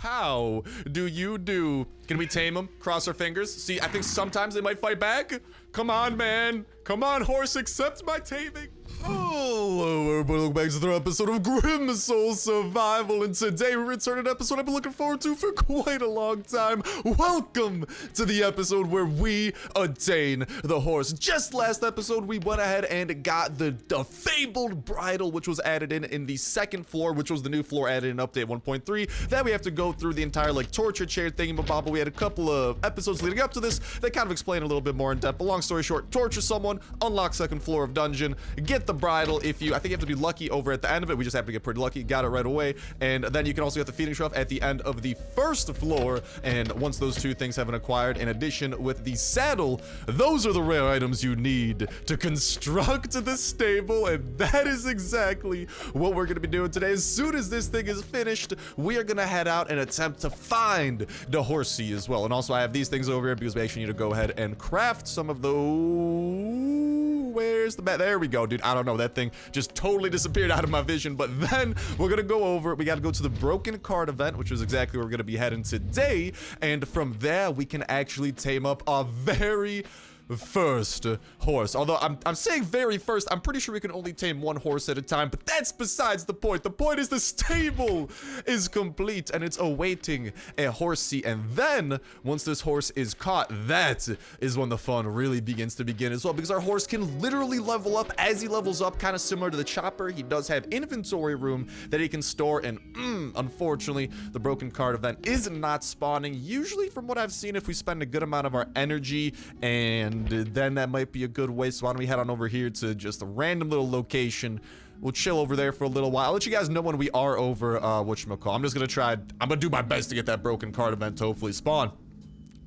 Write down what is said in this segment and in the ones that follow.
How do you do? Can we tame them? Cross our fingers. See, I think sometimes they might fight back. Come on, man. Come on, horse, accept my taming. Hello, everybody. Welcome back to another episode of Grim Soul Survival. And today we return an episode I've been looking forward to for quite a long time. Welcome to the episode where we attain the horse. Just last episode, we went ahead and got the fabled bridle, which was added in the second floor, which was the new floor added in update 1.3. Then we have to go through the entire like torture chair thingamabob. We had a couple of episodes leading up to this that kind of explain a little bit more in depth. But long story short, torture someone, unlock second floor of dungeon, get the bridle. I think you have to be lucky over at the end of it. We just have to get pretty lucky, got it right away. And then you can also get the feeding trough at the end of the first floor. And once those two things have been acquired, in addition with the saddle, those are the rare items you need to construct the stable. And that is exactly what we're going to be doing today. As soon as this thing is finished, we are going to head out and attempt to find the horsey as well. And also I have these things over here because we actually need to go ahead and craft some of those. Where's the bat? There we go, dude. I don't know. That thing just totally disappeared out of my vision. But then we're going to go over. We got to go to the broken cart event, which is exactly where we're going to be heading today. And from there, we can actually tame up our very first horse. Although I'm saying very first, I'm pretty sure we can only tame one horse at a time, but that's besides the point. The point is the stable is complete and it's awaiting a horsey. And then once this horse is caught, that is when the fun really begins to begin as well, because our horse can literally level up as he levels up, kind of similar to the chopper. He does have inventory room that he can store, and unfortunately the broken cart event is not spawning. Usually from what I've seen, if we spend a good amount of our energy, and then that might be a good way. So why don't we head on over here to just a random little location. We'll chill over there for a little while. I'll let you guys know when we are over whatchamacall. I'm just gonna try, I'm gonna do my best to get that broken cart event to hopefully spawn.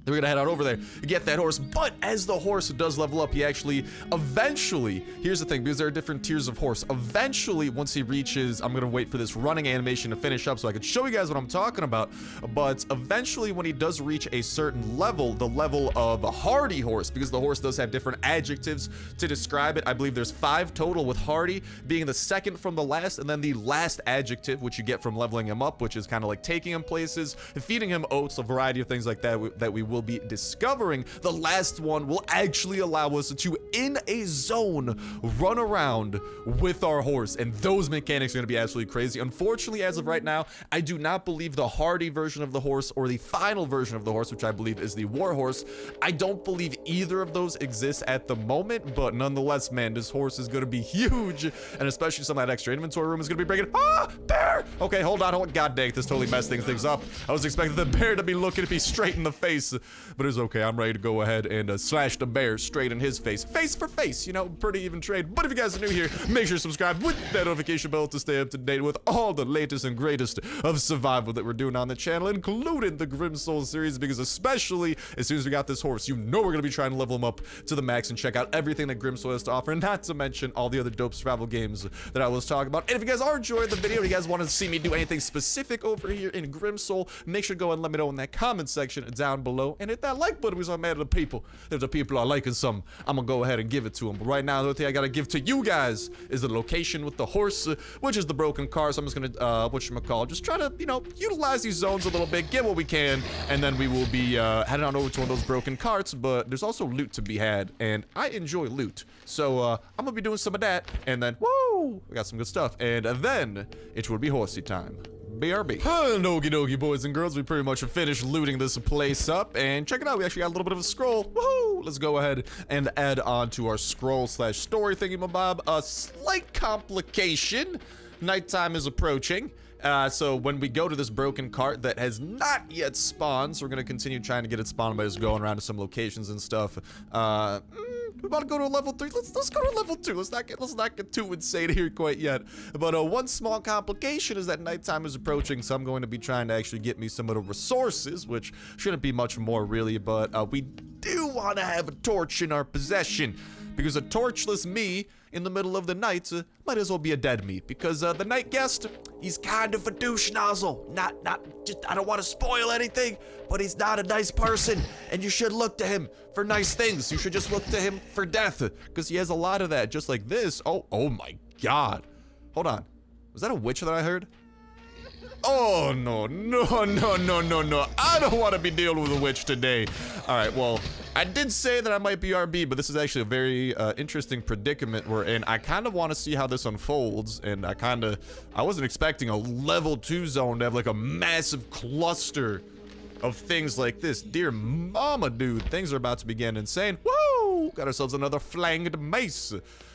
Then we're gonna head out over there, get that horse. But as the horse does level up, he actually eventually, here's the thing, because there are different tiers of horse. Eventually, once he reaches, I'm gonna wait for this running animation to finish up so I can show you guys what I'm talking about. But eventually, when he does reach a certain level, the level of a hardy horse, because the horse does have different adjectives to describe it. I believe there's 5 total, with hardy being the second from the last, and then the last adjective, which you get from leveling him up, which is kind of like taking him places, feeding him oats, a variety of things like that that we will be discovering. The last one will actually allow us to, in a zone, run around with our horse, and those mechanics are going to be absolutely crazy. Unfortunately, as of right now, I do not believe the hardy version of the horse or the final version of the horse, which I believe is the war horse, I don't believe either of those exists at the moment. But nonetheless, man, this horse is going to be huge, and especially some of that extra inventory room is going to be breaking. Ah, bear! Okay, hold on. God dang, this totally messed things up. I was expecting the bear to be looking at me straight in the face, but it's okay. I'm ready to go ahead and slash the bear straight in his face. Face for face, you know, pretty even trade. But if you guys are new here, make sure to subscribe with that notification bell to stay up to date with all the latest and greatest of survival that we're doing on the channel, including the Grim Soul series, because especially as soon as we got this horse, you know we're going to be trying to level him up to the max and check out everything that Grim Soul has to offer, not to mention all the other dope survival games that I was talking about. And if you guys are enjoying the video and you guys want to see me do anything specific over here in Grim Soul, make sure to go and let me know in that comment section down below, and hit that like button because I'm mad at the people. If the people are liking something, I'm gonna go ahead and give it to them. But right now, the thing I gotta give to you guys is the location with the horse, which is the broken car. So I'm just gonna, whatchamacall, just try to, you know, utilize these zones a little bit, get what we can, and then we will be heading on over to one of those broken carts. But there's also loot to be had, and I enjoy loot. So I'm gonna be doing some of that, and then, woo, we got some good stuff. And then it will be horsey time. BRB. Okie dokie, boys and girls. We pretty much have finished looting this place up. And check it out. We actually got a little bit of a scroll. Woohoo! Let's go ahead and add on to our scroll slash story thingamabob. A slight complication. Nighttime is approaching. So when we go to this broken cart that has not yet spawned, so we're going to continue trying to get it spawned by just going around to some locations and stuff. We about to go to level 3. Let's go to level 2. Let's not get too insane here quite yet. But one small complication is that nighttime is approaching, so I'm going to be trying to actually get me some of the resources, which shouldn't be much more really, but we do want to have a torch in our possession, because a torchless me in the middle of the night might as well be a dead meat, because the night guest, he's kind of a douche nozzle. I don't want to spoil anything, but he's not a nice person, and you should look to him for nice things. You should just look to him for death, because he has a lot of that, just like this. Oh my God. Hold on. Was that a witch that I heard? Oh, no. I don't want to be dealing with a witch today. All right, well, I did say that I might be RB, but this is actually a very interesting predicament we're in. I kind of want to see how this unfolds, and I wasn't expecting a level 2 zone to have like a massive cluster of things like this. Dear mama, dude, things are about to begin insane. Woo! Got ourselves another flanged mace.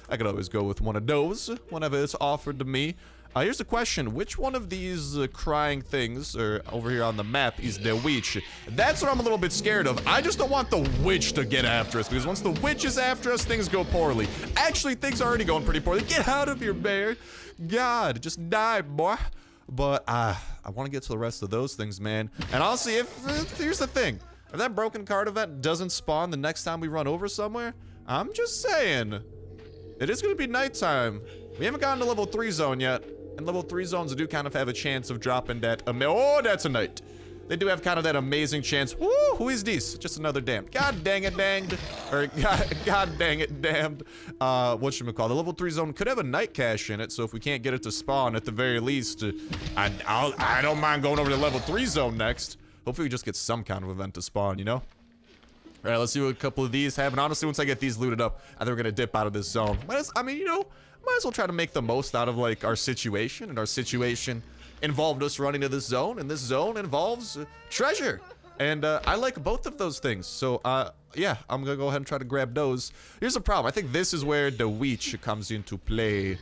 I could always go with one of those whenever it's offered to me. Here's the question. Which one of these crying things over here on the map is the witch? That's what I'm a little bit scared of. I just don't want the witch to get after us, because once the witch is after us, things go poorly. Actually, things are already going pretty poorly. Get out of here, bear. God, just die, boy. But I want to get to the rest of those things, man. And I'll see if here's the thing. If that broken card event doesn't spawn the next time we run over somewhere, I'm just saying, it is going to be nighttime. We haven't gotten to level 3 zone yet. And level 3 zones do kind of have a chance of dropping that. Oh, that's a knight. They do have kind of that amazing chance. Woo, who is this? Just another damned. God dang it, danged. Or God dang it, damned. Whatchamacallit. The level 3 zone could have a night cache in it, so if we can't get it to spawn, at the very least, I don't mind going over to level 3 zone next. Hopefully we just get some kind of event to spawn, you know? All right, let's see what a couple of these have. And honestly, once I get these looted up, I think we're gonna dip out of this zone. I mean, you know, might as well try to make the most out of like our situation, and our situation involved us running to this zone, and this zone involves treasure, and I like both of those things. So yeah, I'm gonna go ahead and try to grab those. Here's the problem. I think this is where the witch comes into play.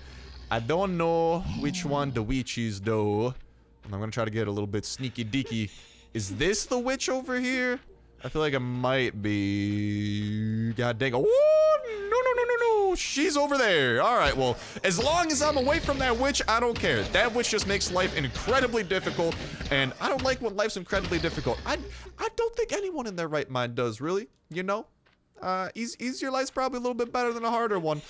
I don't know which one the witch is though, and I'm gonna try to get a little bit sneaky deaky. Is this the witch over here? I feel like it might be. God dang. Oh, no. She's over there. All right, well, as long as I'm away from that witch, I don't care. That witch just makes life incredibly difficult, and I don't like when life's incredibly difficult. I don't think anyone in their right mind does, really. You know? Easier life's probably a little bit better than a harder one.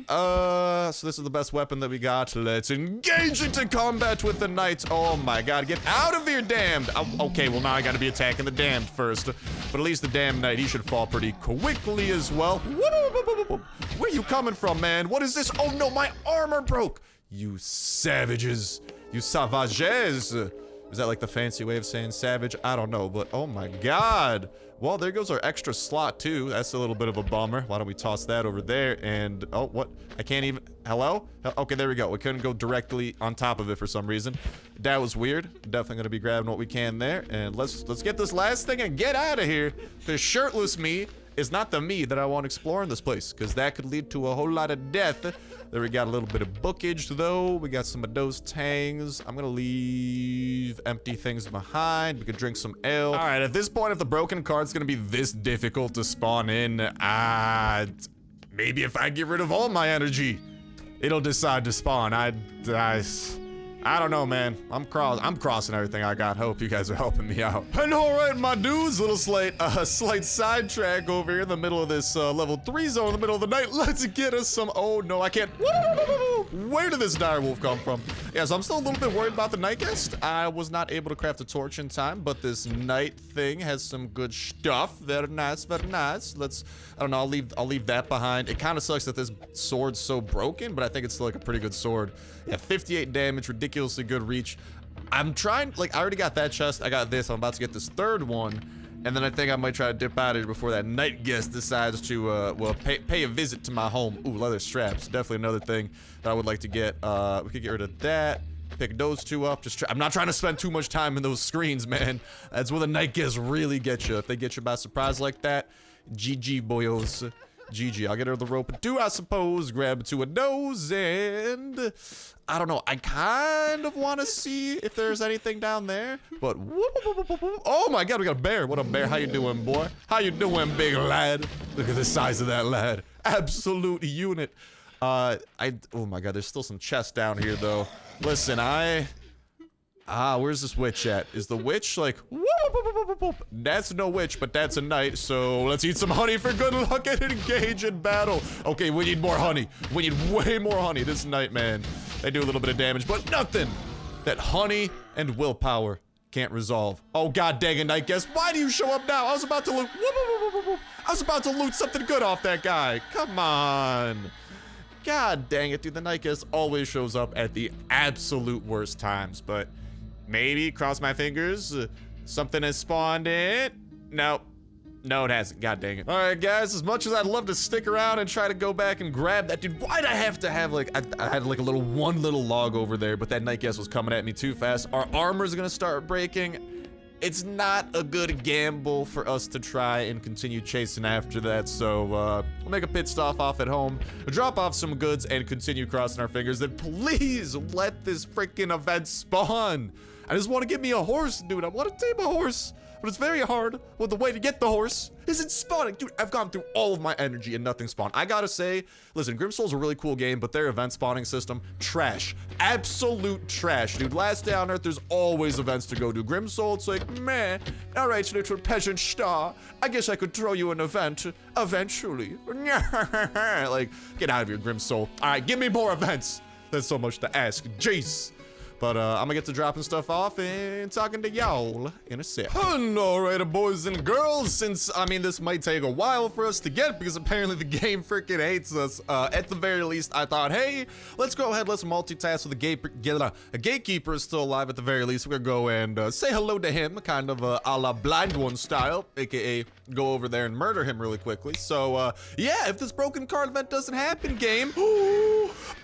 So this is the best weapon that we got. Let's engage into combat with the knights. Oh my god, get out of here, damned. Okay, well now I gotta be attacking the damned first. But at least the damned knight, he should fall pretty quickly as well. Where you coming from, man? What is this? Oh no, my armor broke. You savages. You savages. Is that like the fancy way of saying savage? I don't know, but oh my god. Well, there goes our extra slot too. That's a little bit of a bummer. Why don't we toss that over there? And oh, what? I can't even. Hello? Okay, there we go. We couldn't go directly on top of it for some reason. That was weird. Definitely gonna be grabbing what we can there. And let's get this last thing and get out of here. Because shirtless me is not the me that I want exploring this place, because that could lead to a whole lot of death. There we got a little bit of bookage though. We got some of those tangs. I'm gonna leave empty things behind. We could drink some ale. All right, at this point, if the broken card's gonna be this difficult to spawn in, maybe if I get rid of all my energy, it'll decide to spawn. I don't know, man. I'm crossing everything I got. Hope you guys are helping me out. And all right, my dudes, little slight sidetrack over here in the middle of this level 3 zone in the middle of the night. Let's get us some. Oh no, I can't. Where did this dire wolf come from? Yeah, so I'm still a little bit worried about the night guest. I was not able to craft a torch in time, but this night thing has some good stuff. Very nice, very nice. I don't know. I'll leave that behind. It kind of sucks that this sword's so broken, but I think it's still like a pretty good sword. Yeah, 58 damage, ridiculously good reach. I'm trying, like, I already got that chest. I got this. I'm about to get this third one. And then I think I might try to dip out of here before that night guest decides to, well, pay a visit to my home. Ooh, leather straps. Definitely another thing that I would like to get. We could get rid of that. Pick those two up. I'm not trying to spend too much time in those screens, man. That's where the night guests really get you. If they get you by surprise like that, GG, boyos. GG. I'll get her the rope too, I suppose. Grab two of those, and I don't know. I kind of want to see if there's anything down there, but oh my god, we got a bear. What a bear. How you doing, boy? How you doing, big lad? Look at the size of that lad. Absolute unit. Oh my god, there's still some chests down here though. Listen, where's this witch at? Is the witch like, that's no witch, but that's a knight, so let's eat some honey for good luck and engage in battle. Okay, we need more honey. We need way more honey. This knight, man, they do a little bit of damage, but nothing that honey and willpower can't resolve. Oh, god dang it, night guest. Why do you show up now? I was about to loot. I was about to loot something good off that guy. Come on. God dang it, dude. The night guest always shows up at the absolute worst times, but Maybe, cross my fingers, something has spawned in. Nope. No, it hasn't. God dang it. All right, guys, as much as I'd love to stick around and try to go back and grab that, dude, why'd I have to have, like, I had, like, one little log over there, but that night guest was coming at me too fast. Our armor's gonna start breaking. It's not a good gamble for us to try and continue chasing after that, so, we'll make a pit stop off at home, drop off some goods, and continue crossing our fingers. Then please let this freaking event spawn. I just want to get me a horse, dude. I want to tame a horse. But it's very hard. Well, the way to get the horse isn't spawning. Dude, I've gone through all of my energy and nothing spawned. I gotta say, listen, Grimsoul's a really cool game, but their event spawning system, trash. Absolute trash, dude. Last day on Earth, there's always events to go do. Grimsoul, it's like, meh. All right, little peasant star. I guess I could throw you an event eventually. Like, get out of here, Grimsoul. All right, give me more events. That's so much to ask. Jeez. But I'm gonna get to dropping stuff off and talking to y'all in a sec. Alright, boys and girls, since, I mean, this might take a while for us to get because apparently the game freaking hates us, at the very least, I thought, hey, let's go ahead, let's multitask with a gatekeeper is still alive at the very least. We're gonna go and say hello to him, kind of a la Blind One style, aka go over there and murder him really quickly. So, yeah, if this broken card event doesn't happen, game,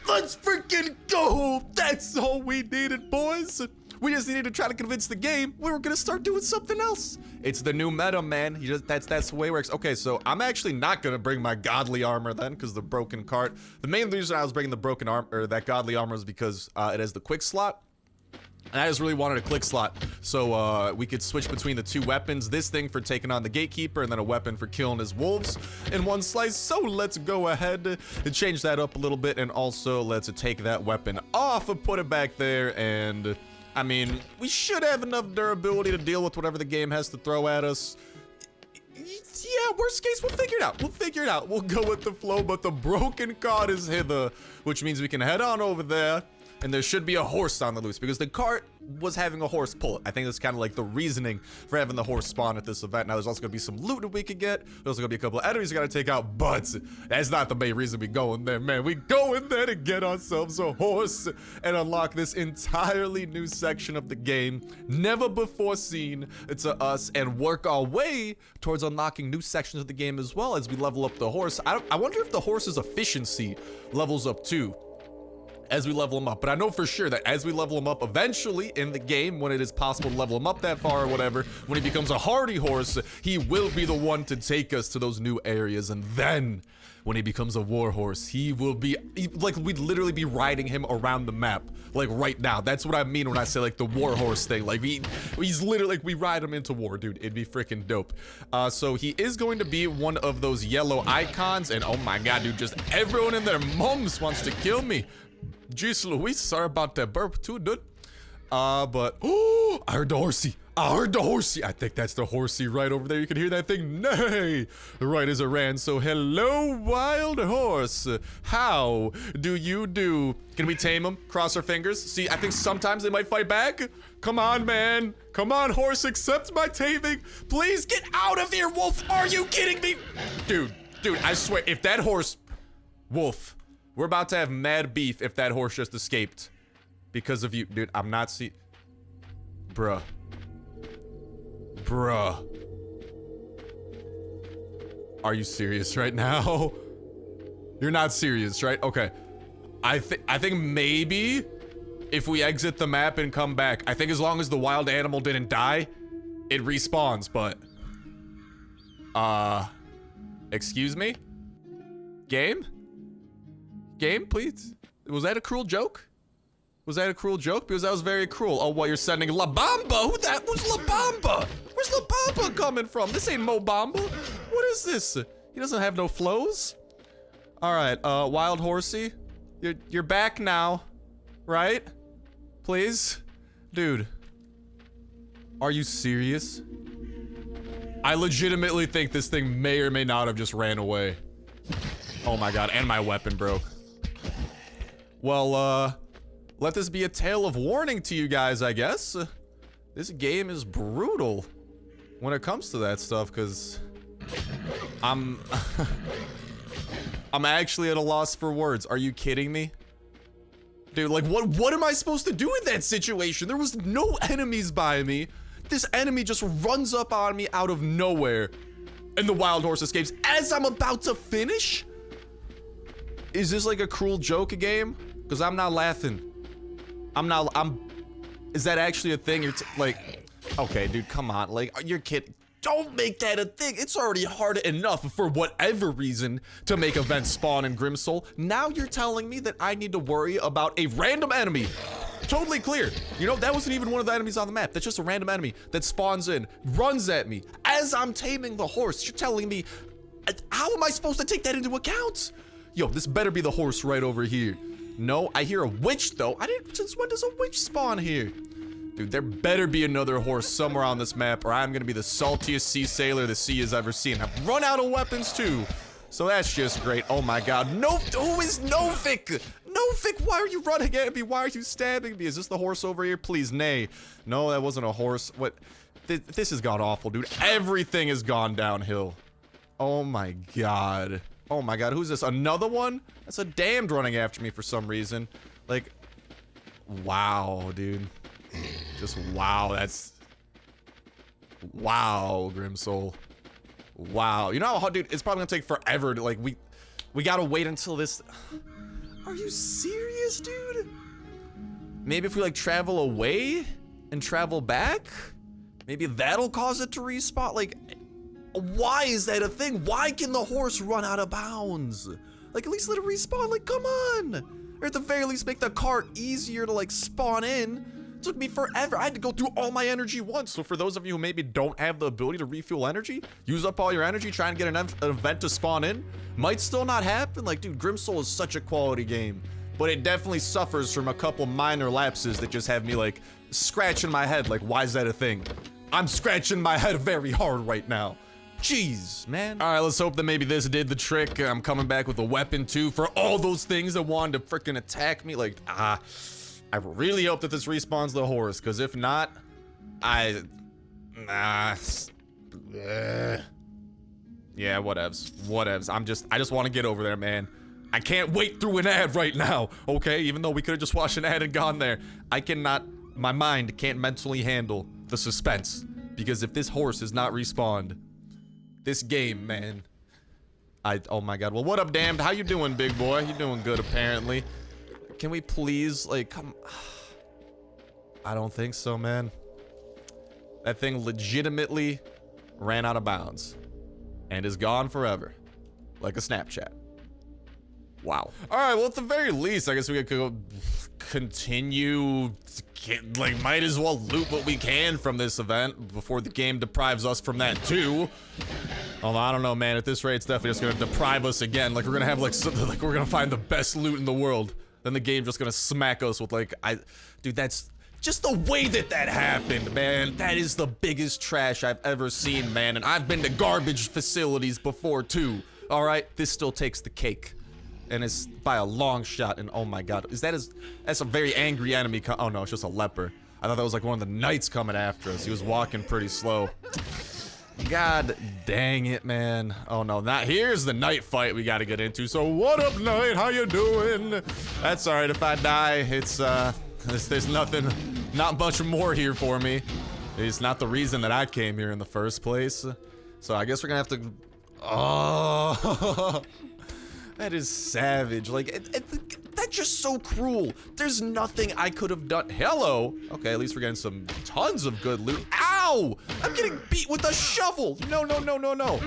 let's freaking go! That's all we needed, boys. We just needed to try to convince the game we were gonna start doing something else. It's the new meta, man. That's the way it works. Okay, so I'm actually not gonna bring my godly armor then, because the broken cart. The main reason I was bringing the broken armor, or that godly armor, is because it has the quick slot. And I just really wanted a click slot, so we could switch between the two weapons. This thing for taking on the gatekeeper, and then a weapon for killing his wolves in one slice. So let's go ahead and change that up a little bit, and also let's take that weapon off and put it back there. And I mean, we should have enough durability to deal with whatever the game has to throw at us. Yeah, worst case, we'll figure it out. We'll figure it out. We'll go with the flow, but the broken cart is hither, which means we can head on over there. And there should be a horse on the loose because the cart was having a horse pull it. I think that's kind of like the reasoning for having the horse spawn at this event. Now, there's also going to be some loot that we could get. There's also going to be a couple of enemies we got to take out, but that's not the main reason we go in there, man. We go in there to get ourselves a horse and unlock this entirely new section of the game, never before seen to us, and work our way towards unlocking new sections of the game as well as we level up the horse. I wonder if the horse's efficiency levels up too as we level him up, but I know for sure that as we level him up eventually in the game, when it is possible to level him up that far or whatever, when he becomes a hardy horse, he will be the one to take us to those new areas. And then when he becomes a war horse, he will be like, we'd literally be riding him around the map like right now. That's what I mean when I say like the war horse thing. Like he's literally like, we ride him into war, dude. It'd be freaking dope. So he is going to be one of those yellow icons, and oh my god, dude, just everyone and their mums wants to kill me. Jeez Louise, sorry about that burp too, dude. But, oh, I heard the horsey. I heard the horsey. I think that's the horsey right over there. You can hear that thing neigh right as it ran. So, hello, wild horse. How do you do? Can we tame him? Cross our fingers. See, I think sometimes they might fight back. Come on, man. Come on, horse, accept my taming. Please get out of here, wolf. Are you kidding me? Dude, I swear, if that horse, wolf, we're about to have mad beef if that horse just escaped because of you. Dude, I'm not Bruh. Are you serious right now? You're not serious, right? Okay. I think maybe if we exit the map and come back, I think as long as the wild animal didn't die, it respawns, but... Excuse me? Game, please. Was that a cruel joke? Was that a cruel joke? Because that was very cruel. Oh, what, you're sending La Bamba? Who's La Bamba? Where's La Bamba coming from? This ain't Mo Bamba. What is this? He doesn't have no flows. All right, wild horsey. You're back now, right? Please? Dude. Are you serious? I legitimately think this thing may or may not have just ran away. Oh my god, and my weapon broke. Well, let this be a tale of warning to you guys, I guess. This game is brutal when it comes to that stuff, because I'm actually at a loss for words. Are you kidding me? Dude, like, what am I supposed to do in that situation? There was no enemies by me. This enemy just runs up on me out of nowhere. And the wild horse escapes as I'm about to finish? Is this like a cruel joke game? Because I'm not laughing. Is that actually a thing? You're like, okay, dude, come on. Like, you're kidding. Don't make that a thing. It's already hard enough for whatever reason to make events spawn in Grimsoul. Now you're telling me that I need to worry about a random enemy. Totally clear. You know, that wasn't even one of the enemies on the map. That's just a random enemy that spawns in, runs at me as I'm taming the horse. You're telling me, how am I supposed to take that into account? Yo, this better be the horse right over here. No, I hear a witch though. Since when does a witch spawn here? Dude, there better be another horse somewhere on this map or I'm gonna be the saltiest sea sailor the sea has ever seen. I've run out of weapons too. So that's just great. Oh my god. No, who is Novik? Novik, why are you running at me? Why are you stabbing me? Is this the horse over here? Please, nay. No, that wasn't a horse. What? This has gone awful, dude. Everything has gone downhill. Oh my god. Oh my god, who's this? Another one? That's a damned running after me for some reason. Like, wow, dude. Just wow, that's... Wow, Grimsoul. Wow. You know how, dude, it's probably gonna take forever to, like, we gotta wait until this... Are you serious, dude? Maybe if we, like, travel away and travel back? Maybe that'll cause it to respawn? Like, why is that a thing? Why can the horse run out of bounds? Like, at least let it respawn. Like, come on. Or at the very least, make the cart easier to, like, spawn in. It took me forever. I had to go through all my energy once. So for those of you who maybe don't have the ability to refuel energy, use up all your energy trying to get an event to spawn in. Might still not happen. Like, dude, Grimsoul is such a quality game. But it definitely suffers from a couple minor lapses that just have me, like, scratching my head. Like, why is that a thing? I'm scratching my head very hard right now. Jeez, man. All right, let's hope that maybe this did the trick. I'm coming back with a weapon, too, for all those things that wanted to freaking attack me. Like, I really hope that this respawns the horse, because if not, yeah, whatevs. I just want to get over there, man. I can't wait through an ad right now, okay? Even though we could have just watched an ad and gone there. My mind can't mentally handle the suspense, because if this horse is not respawned, this game, man. Oh my god. Well, what up, damned? How you doing, big boy? You doing good, apparently. Can we please, like, come... I don't think so, man. That thing legitimately ran out of bounds. And is gone forever. Like a Snapchat. Wow. Alright, well, at the very least, I guess we could go continue... Like, might as well loot what we can from this event before the game deprives us from that, too. Although, I don't know, man. At this rate, it's definitely just gonna deprive us again. Like, we're gonna have, like, we're gonna find the best loot in the world. Then the game's just gonna smack us with, like, dude, that's just the way that happened, man. That is the biggest trash I've ever seen, man. And I've been to garbage facilities before, too. All right, this still takes the cake. And it's by a long shot, and oh my god. That's a very angry enemy. Oh no, it's just a leper. I thought that was like one of the knights coming after us. He was walking pretty slow. God dang it, man. Oh no, here's the knight fight we gotta get into. So what up, knight? How you doing? That's alright if I die. It's, there's nothing, not much more here for me. It's not the reason that I came here in the first place. So I guess we're gonna have to, oh. That is savage. Like, that's just so cruel. There's nothing I could have done. Hello. Okay, at least we're getting some tons of good loot. Ow! I'm getting beat with a shovel. No.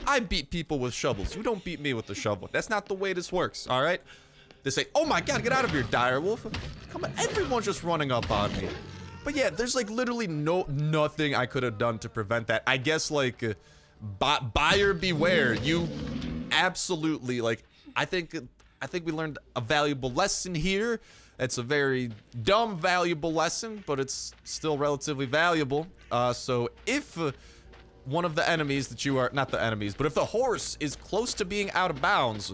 I beat people with shovels. You don't beat me with a shovel. That's not the way this works, all right? They say, oh my god, get out of here, direwolf. Come on, everyone's just running up on me. But yeah, there's like literally nothing I could have done to prevent that. I guess like, buyer beware. You absolutely, like, I think we learned a valuable lesson here. It's a very dumb, valuable lesson, but it's still relatively valuable. So if one of the enemies that you are, not the enemies, but if the horse is close to being out of bounds,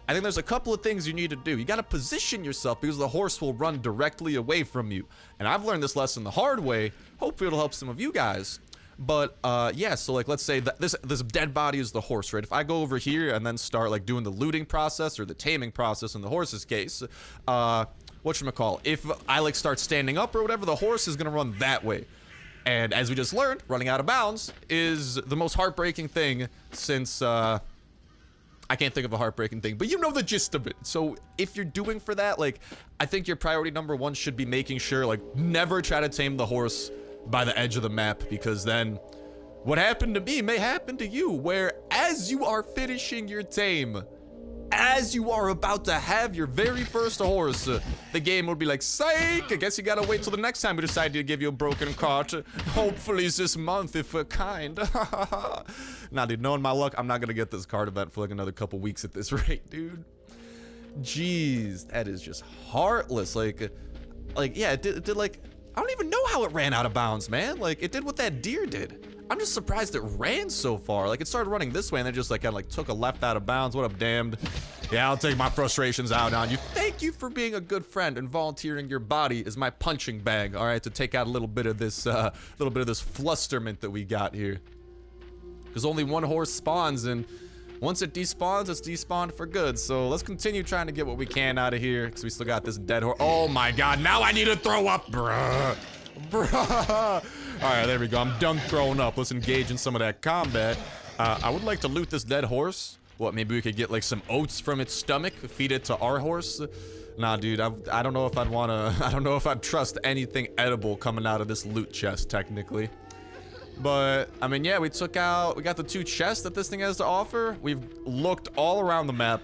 I think there's a couple of things you need to do. You got to position yourself because the horse will run directly away from you. And I've learned this lesson the hard way. Hopefully it'll help some of you guys. But yeah, so like let's say that this dead body is the horse, right? If I go over here and then start like doing the looting process or the taming process in the horse's case, whatchamacall, if I like start standing up or whatever, the horse is gonna run that way. And as we just learned, running out of bounds is the most heartbreaking thing since, I can't think of a heartbreaking thing, but you know the gist of it. So if you're doing for that, like, I think your priority number one should be making sure, like, never try to tame the horse by the edge of the map, because then what happened to me may happen to you, where as you are finishing your tame, as you are about to have your very first horse, the game will be like, psych, I guess you gotta wait till the next time we decide to give you a broken cart. Hopefully it's this month if we're kind. Nah, dude, knowing my luck, I'm not gonna get this card event for like another couple weeks at this rate, dude. Jeez, that is just heartless. Like, yeah, it did like, I don't even know how it ran out of bounds, man. Like, it did what that deer did. I'm just surprised it ran so far. Like, it started running this way and then just like kind of like took a left out of bounds. What up, damned? Yeah, I'll take my frustrations out on you. Thank you for being a good friend and volunteering your body as my punching bag. All right, to take out a little bit of this flusterment that we got here. Because only one horse spawns, and once it despawns, it's despawned for good. So let's continue trying to get what we can out of here, because we still got this dead horse. Oh my God! Now I need to throw up, bruh. All right, there we go. I'm done throwing up. Let's engage in some of that combat. I would like to loot this dead horse. What, maybe we could get like some oats from its stomach, feed it to our horse? Nah, dude, I don't know if I'd wanna, I don't know if I'd trust anything edible coming out of this loot chest, technically. But, I mean, yeah, we got the 2 chests that this thing has to offer. We've looked all around the map.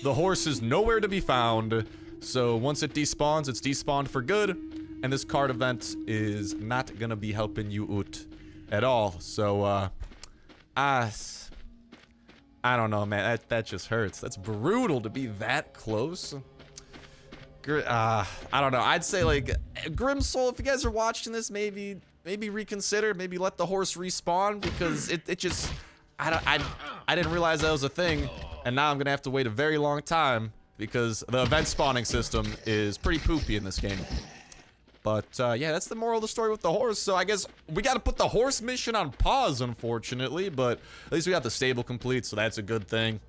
The horse is nowhere to be found. So once it despawns, it's despawned for good. And this card event is not gonna be helping you out at all. So, I don't know, man. That just hurts. That's brutal to be that close. I don't know. I'd say, like, Grimsoul, if you guys are watching this, maybe reconsider. Maybe let the horse respawn, because it just... I didn't realize that was a thing. And now I'm gonna have to wait a very long time, because the event spawning system is pretty poopy in this game. But, yeah, that's the moral of the story with the horse. So I guess we gotta put the horse mission on pause, unfortunately. But at least we got the stable complete, so that's a good thing.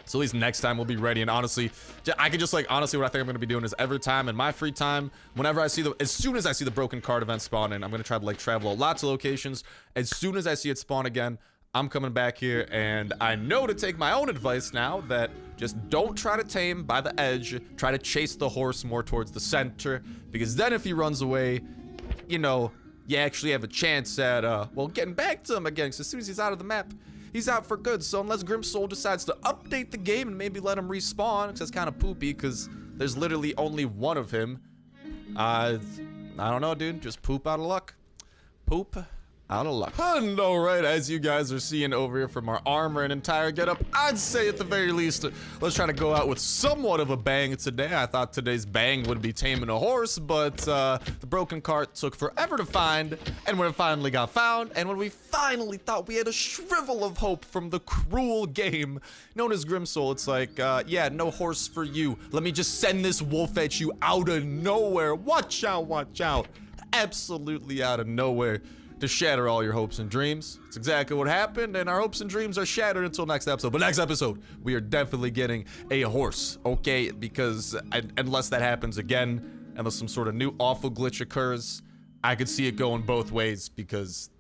So at least next time we'll be ready. And honestly, I could just like, honestly, what I think I'm gonna be doing is every time in my free time, whenever I see as soon as I see the broken card event spawn in, I'm gonna try to like travel lots of locations. As soon as I see it spawn again, I'm coming back here, and I know to take my own advice now that just don't try to tame by the edge. Try to chase the horse more towards the center, because then if he runs away, you know, you actually have a chance at, well, getting back to him again. Because as soon as he's out of the map, he's out for good. So unless Grimsoul decides to update the game and maybe let him respawn, because that's kind of poopy, because there's literally only one of him. I don't know, dude. Just poop out of luck. Poop out of luck. And alright, as you guys are seeing over here from our armor and entire getup, I'd say at the very least, let's try to go out with somewhat of a bang today. I thought today's bang would be taming a horse, but the broken cart took forever to find, and when it finally got found, and when we finally thought we had a shrivel of hope from the cruel game known as Grimsoul, it's like, yeah, no horse for you. Let me just send this wolf at you out of nowhere. Watch out, watch out. Absolutely out of nowhere. To shatter all your hopes and dreams. It's exactly what happened, and our hopes and dreams are shattered until next episode. But next episode, we are definitely getting a horse, okay? Because unless that happens again, unless some sort of new awful glitch occurs, I could see it going both ways, because,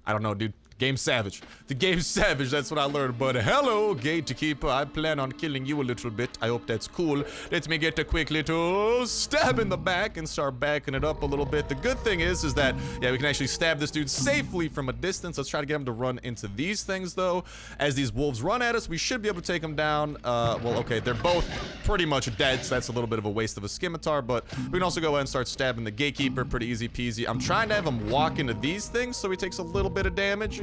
I don't know, dude. Game's savage. The game's savage, that's what I learned. But hello, gatekeeper. I plan on killing you a little bit. I hope that's cool. Let me get a quick little stab in the back and start backing it up a little bit. The good thing is that, yeah, we can actually stab this dude safely from a distance. Let's try to get him to run into these things, though. As these wolves run at us, we should be able to take them down. Well, okay, they're both pretty much dead, so that's a little bit of a waste of a scimitar, but we can also go ahead and start stabbing the gatekeeper. Pretty easy peasy. I'm trying to have him walk into these things so he takes a little bit of damage.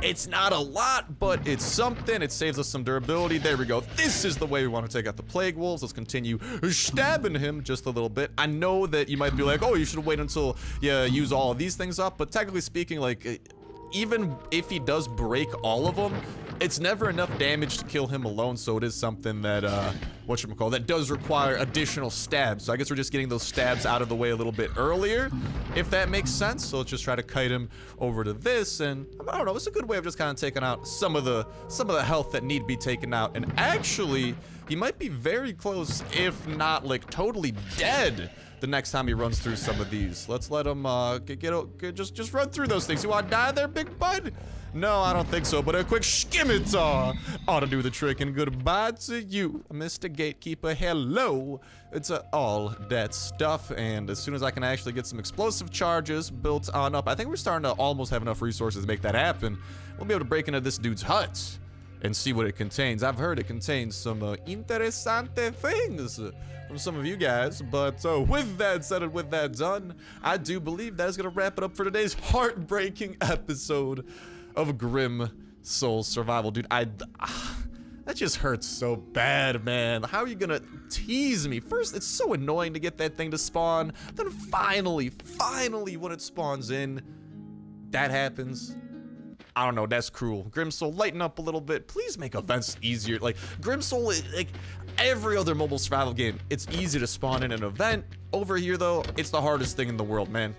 It's not a lot, but it's something. It saves us some durability. There we go. This is the way we want to take out the plague wolves. Let's continue stabbing him just a little bit. I know that you might be like, oh, you should wait until you use all of these things up, but technically speaking, like, even if he does break all of them, it's never enough damage to kill him alone, so it is something that, whatchamacallit, that does require additional stabs. So I guess we're just getting those stabs out of the way a little bit earlier, if that makes sense. So let's just try to kite him over to this, and I don't know, it's a good way of just kind of taking out some of the health that need to be taken out. And actually, he might be very close, if not like totally dead, the next time he runs through some of these. Let's let him just run through those things. You want to die there, big bud? No, I don't think so, but a quick skimitar ought to do the trick. And goodbye to you, Mr. Gatekeeper. Hello. It's all that stuff, and as soon as I can actually get some explosive charges built on up, I think we're starting to almost have enough resources to make that happen. We'll be able to break into this dude's hut and see what it contains. I've heard it contains some interessante things from some of you guys, but with that said and with that done, I do believe that is going to wrap it up for today's heartbreaking episode of Grim Soul Survival. Dude, that just hurts so bad, man. How are you gonna tease me? First, it's so annoying to get that thing to spawn, then finally, when it spawns in, that happens. I don't know, that's cruel. Grimsoul, lighten up a little bit. Please make events easier. Like, Grimsoul, like every other mobile survival game, it's easy to spawn in an event. Over here, though, it's the hardest thing in the world, man.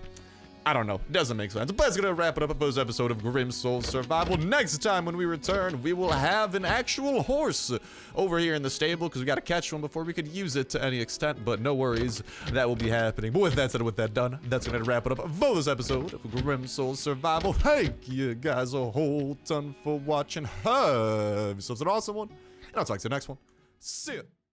I don't know, doesn't make sense. But that's gonna wrap it up for this episode of Grim Soul Survival. Next time when we return, we will have an actual horse over here in the stable, because we gotta catch one before we could use it to any extent, but no worries, that will be happening. But with that said, with that done, that's gonna wrap it up for this episode of Grim Soul Survival. Thank you guys a whole ton for watching. Have yourselves an awesome one, and I'll talk to you next one. See ya.